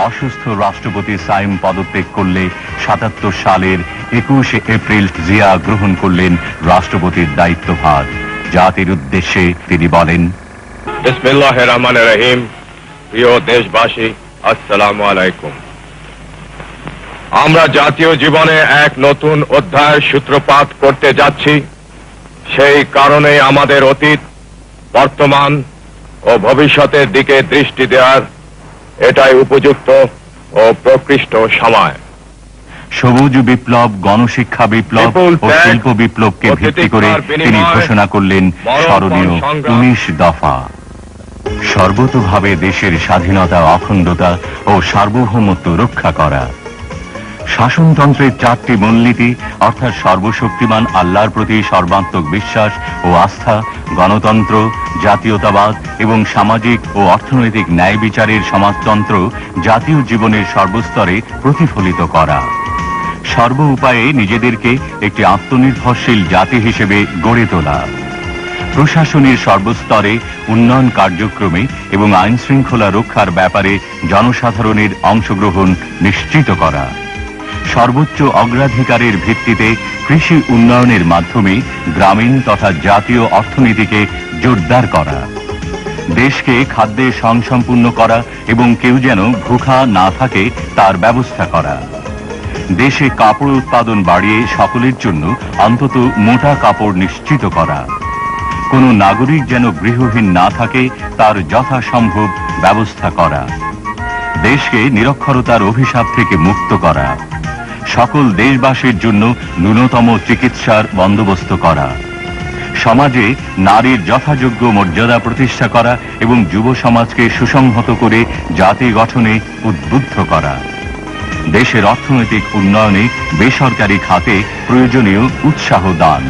অসুস্থ রাষ্ট্রপতি সাইম পদত্যাগ করলে ৭৭ সালের ২১ এপ্রিল জিয়া গ্রহণ করলেন রাষ্ট্রপতির দায়িত্বভার। জাতির উদ্দেশ্যে তিনি বলেন, বিসমিল্লাহির রহমানির রহিম। প্রিয় দেশবাসী, আসসালামু আলাইকুম। আমরা জাতীয় জীবনে এক নতুন অধ্যায়ের সূত্রপাত করতে যাচ্ছি। সেই কারণে আমাদের অতীত, বর্তমান ও ভবিষ্যতের দিকে দৃষ্টি দেওয়ার এটাই উপযুক্ত ও প্রকৃষ্ট সময়। সবুজ বিপ্লব, গণশিক্ষা বিপ্লব ও শিল্প বিপ্লবকে ভিত্তি করে তিনি ঘোষণা করলেন স্মরণীয় ১৯ দফা। সর্বতোভাবে দেশের স্বাধীনতা, অখণ্ডতা ও সার্বভৌমত্ব রক্ষা করা। শাসনতন্ত্রের ৪টি মূলনীতি অর্থাৎ সর্বশক্তিমান আল্লাহর প্রতি সর্বাত্মক বিশ্বাস ও আস্থা, গণতন্ত্র, জাতীয়তাবাদ এবং সামাজিক ও অর্থনৈতিক ন্যায় বিচারের সমাজতন্ত্র জাতীয় জীবনের সর্বস্তরে প্রতিফলিত করা। সর্ব উপায়ে নিজেদেরকে একটি আত্মনির্ভরশীল জাতি হিসেবে গড়ে তোলা। প্রশাসনের সর্বস্তরে উন্নয়ন কার্যক্রমে এবং আইন শৃঙ্খলা রক্ষার ব্যাপারে জনসাধারণের অংশগ্রহণ নিশ্চিত করা। সর্বোচ্চ অগ্রাধিকারের ভিত্তিতে কৃষি উন্নয়নের মাধ্যমে গ্রামীণ তথা জাতীয় অর্থনীতিকে জোরদার করা। দেশকে খাদ্যে স্বয়ংসম্পূর্ণ করা এবং কেউ যেন ভুখা না থাকে তার ব্যবস্থা করা। দেশে কাপড় উৎপাদন বাড়িয়ে সকলের জন্য অন্তত মোটা কাপড় নিশ্চিত করা। কোন নাগরিক যেন গৃহহীন না থাকে তার যথাসম্ভব ব্যবস্থা করা। দেশকে নিরক্ষরতার অভিশাপ থেকে মুক্ত করা। সকল দেশবাসীর জন্য ন্যূনতম চিকিৎসার বন্দোবস্ত করা। সমাজে নারীর যথাযোগ্য মর্যাদা প্রতিষ্ঠা করা এবং যুব সমাজকে সুসংহত করে জাতি গঠনে উদ্বুদ্ধ করা। দেশের অর্থনৈতিক উন্নয়নে বেসরকারি খাতে প্রয়োজনীয় উৎসাহ দান।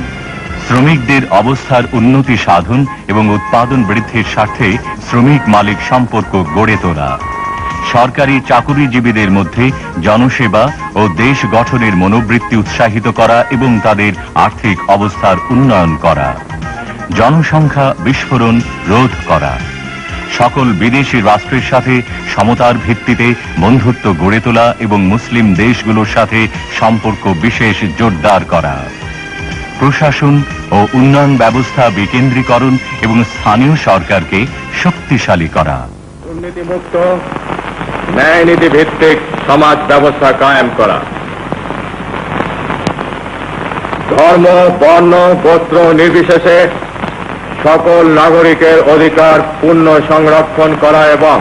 শ্রমিকদের অবস্থার উন্নতি সাধন এবং উৎপাদন বৃদ্ধির স্বার্থে শ্রমিক মালিক সম্পর্ক গড়ে তোলা। সরকারি চাকুরিজীবীদের মধ্যে জনসেবা ও দেশ গঠনের মনোবৃত্তি উৎসাহিত করা এবং তাদের আর্থিক অবস্থার উন্নয়ন করা। জনসংখ্যা বিস্ফোরণ রোধ করা। সকল বিদেশি রাষ্ট্রের সাথে সমতার ভিত্তিতে বন্ধুত্ব গড়ে তোলা এবং মুসলিম দেশগুলোর সাথে সম্পর্ক বিশেষ জোরদার করা। প্রশাসন ও উন্নয়ন ব্যবস্থা বিকেন্দ্রীকরণ এবং স্থানীয় সরকারকে শক্তিশালী করা। দুর্নীতিমুক্ত, ন্যায়নীতি ভিত্তিক সমাজ ব্যবস্থা কায়েম করা। ধর্ম, বর্ণ, গোত্র নির্বিশেষে সকল নাগরিকের অধিকার পূর্ণ সংরক্ষণ করা এবং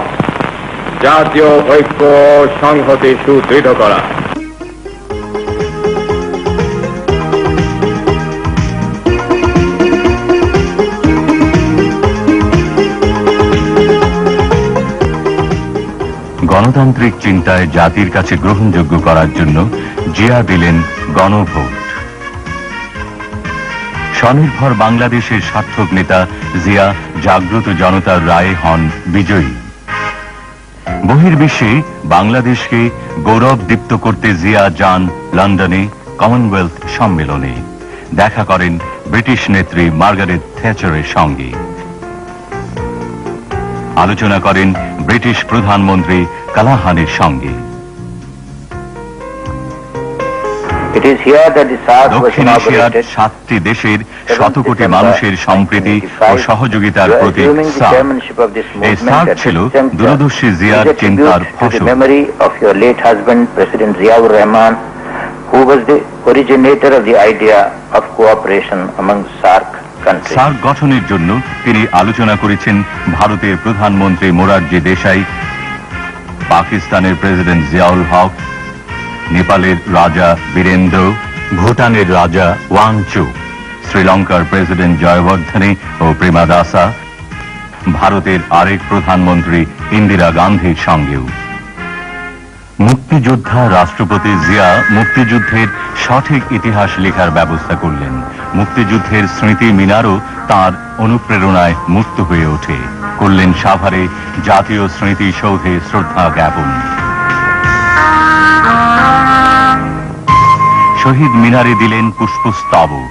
জাতীয় ঐক্য ও সংহতি সুদৃঢ় করা। গণতান্ত্রিক চিন্তায় জাতির কাছে গ্রহণযোগ্য করার জন্য জিয়া দিলেন গণভোট। স্বনির্ভর বাংলাদেশের সার্থক নেতা জিয়া জাগ্রত জনতার রায়ে হন বিজয়ী। বহির্বিশ্বে বাংলাদেশকে গৌরব দীপ্ত করতে জিয়া যান লন্ডনে কমনওয়েলথ সম্মেলনে। দেখা করেন ব্রিটিশ নেত্রী মার্গারেট থ্যাচারের সঙ্গে। আলোচনা করেন ব্রিটিশ প্রধানমন্ত্রী কালাহানের সঙ্গে। দক্ষিণ এশিয়ার 7টি দেশের 100 কোটি মানুষের সম্প্রীতি ও সহযোগিতার প্রতীক সার্ক। এই সার্ক ছিল দূরদর্শী জিয়ার চিন্তার ফসল। সার্ক গঠনের জন্য তিনি আলোচনা করেছেন ভারতের প্রধানমন্ত্রী মোরারজি দেশাই, পাকিস্তানের প্রেসিডেন্ট জিয়াউল হক, নেপালের রাজা বীরেন্দ্র, ভুটানের রাজা ওয়াংচু, শ্রীলঙ্কার প্রেসিডেন্ট জয়বর্ধনে ও প্রেমাদাসা, ভারতের আরেক প্রধানমন্ত্রী ইন্দিরা গান্ধীর সঙ্গেও। মুক্তিযোদ্ধা রাষ্ট্রপতি জিয়া মুক্তিযুদ্ধের সঠিক ইতিহাস লেখার ব্যবস্থা করলেন। মুক্তিযুদ্ধের স্মৃতি মিনারও তাঁর অনুপ্রেরণায় মুক্ত হয়ে ওঠে। করলেন সাভারে জাতীয় স্মৃতিসৌধে শ্রদ্ধা জ্ঞাপন। শহীদ মিনারে দিলেন পুষ্পস্তবক।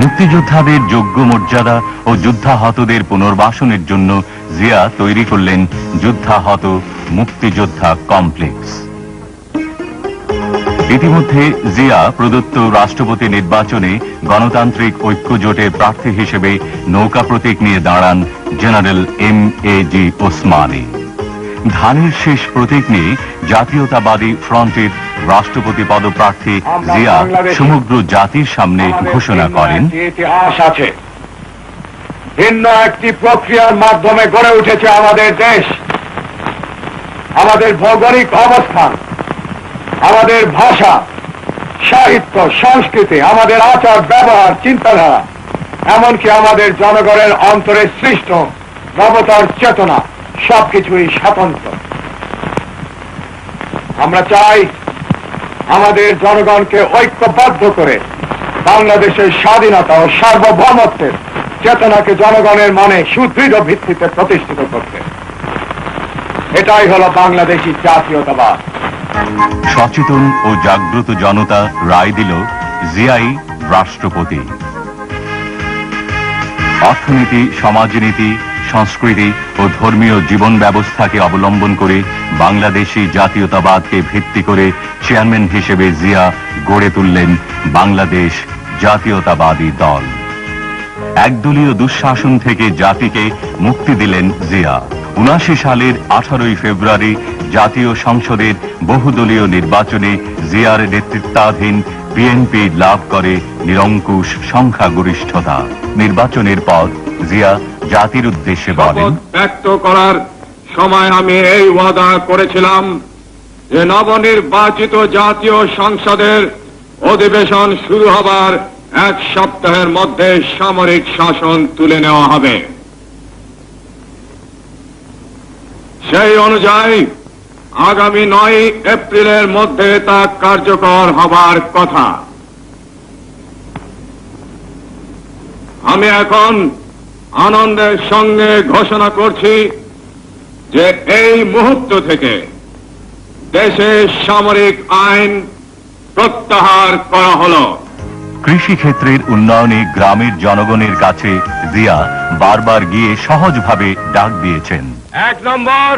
মুক্তিযোদ্ধাদের যোগ্য মর্যাদা ও যুদ্ধাহতদের পুনর্বাসনের জন্য জিয়া তৈরি করলেন যুদ্ধাহত মুক্তিযোদ্ধা কমপ্লেক্স। ইতিমধ্যে জিয়া প্রদত্ত রাষ্ট্রপতি নির্বাচনে গণতান্ত্রিক ঐক্য জোটের প্রার্থী হিসেবে নৌকা প্রতীক নিয়ে দাঁড়ান জেনারেল MAG ওসমানী। ধানের শেষ প্রতীক নিয়ে জাতীয়তাবাদী ফ্রন্টের রাষ্ট্রপতি পদপ্রার্থী জিয়া সমগ্র জাতির সামনে ঘোষণা করেন, ইতিহাস আছে, ভিন্ন একটি প্রক্রিয়ার মাধ্যমে গড়ে উঠেছে আমাদের দেশ। আমাদের ভৌগোলিক অবস্থান, আমাদের ভাষা, সাহিত্য, সংস্কৃতি, আমাদের আচার ব্যবহার, চিন্তাধারা, এমনকি আমাদের জনগণের অন্তরে সৃষ্ট নবতার চেতনা সবকিছুই স্বতন্ত্র। আমরা চাই আমাদের জনগণকে ঐক্যবদ্ধ করে বাংলাদেশের স্বাধীনতা ও সার্বভৌমত্বের চেতনাকে জনগণের মনে সুদৃঢ় ভিত্তিতে প্রতিষ্ঠিত করতে। এটাই হলো বাংলাদেশী জাতীয়তাবাদ। সচেতন ও জাগ্রত জনতা রায় দিল জিয়াই রাষ্ট্রপতি। অর্থনীতি, সমাজনীতি, সংস্কৃতি ও ধর্মীয় জীবন ব্যবস্থাকে অবলম্বন করে বাংলাদেশী জাতীয়তাবাদকে ভিত্তি করে চেয়ারম্যান হিসেবে জিয়া গড়ে তুললেন বাংলাদেশ জাতীয়তাবাদী দল। একদলীয় দুঃশাসন থেকে জাতিকে মুক্তি দিলেন জিয়া। ৭৯ সালের 18 ফেব্রুয়ারি জাতীয় সংসদের বহুদলীয় নির্বাচনে জিয়ার নেতৃত্বাধীন বিএনপি লাভ করে নিরঙ্কুশ সংখ্যাগরিষ্ঠতা। নির্বাচনের পর জিয়া জাতির উদ্দেশ্যে বলেন, ব্যক্ত করার সময় আমি এই ওয়াদা করেছিলাম যে নবনির্বাচিত জাতীয় সংসদের অধিবেশন শুরু হবার 1 সপ্তাহের মধ্যে সামরিক শাসন তুলে নেওয়া হবে। সেই অনুযায়ী আগামী 9 এপ্রিলের মধ্যে তা কার্যকর হবার কথা। আমি এখন আনন্দের সঙ্গে ঘোষণা করছি যে এই মুহূর্ত থেকে দেশে সামরিক আইন প্রত্যাহার করা হলো। কৃষি ক্ষেত্রের উন্নয়নে গ্রামের জনগণের কাছে জিয়া বারবার গিয়ে সহজভাবে ডাক দিয়েছেন। 1 নম্বর,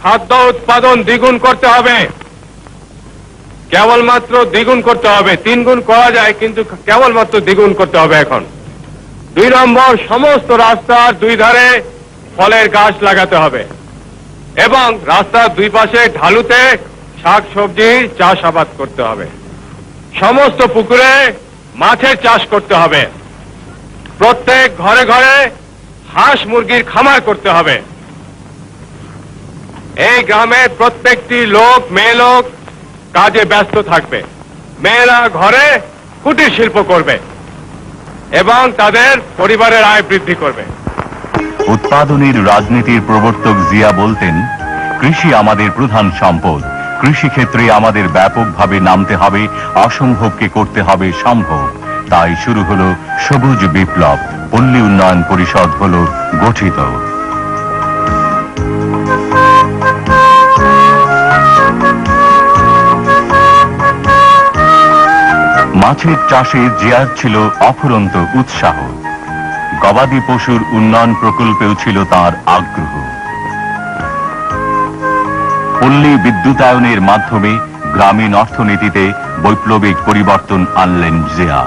খাদ্য উৎপাদন দ্বিগুণ করতে হবে। কেবলমাত্র দ্বিগুণ করতে হবে, 3 গুণ করা যায়, কিন্তু কেবলমাত্র দ্বিগুণ করতে হবে এখন। 2 নম্বর, সমস্ত রাস্তার 2 ধারে ফলের গাছ লাগাতে হবে এবং রাস্তার 2 পাশে ঢালুতে শাক সবজি চাষাবাদ করতে হবে। সমস্ত পুকুরে মাছের চাষ করতে হবে। প্রত্যেক ঘরে ঘরে হাঁস মুরগির খামার করতে হবে। এই গ্রামের প্রত্যেকটি লোক, মেয়ে লোক কাজে ব্যস্ত থাকবে। মেয়েরা ঘরে কুটির শিল্প করবে এবং তাদের পরিবারের আয় বৃদ্ধি করবে। উৎপাদনের রাজনীতির প্রবর্তক জিয়া বলতেন, কৃষি আমাদের প্রধান সম্পদ। কৃষি ক্ষেত্রে আমাদের ব্যাপকভাবে নামতে হবে, অসম্ভবকে করতে হবে সম্ভব। তাই শুরু হলো সবুজ বিপ্লব। পল্লী উন্নয়ন পরিষদ হলো গঠিত। মাছের চাষে জিয়ার ছিল অফুরন্ত উৎসাহ। গবাদি পশুর উন্নয়ন প্রকল্পেও ছিল তার আগ্রহ। পল্লী বিদ্যুতায়নের মাধ্যমে গ্রামীণ অর্থনীতিতে বৈপ্লবিক পরিবর্তন আনলেন জিয়া।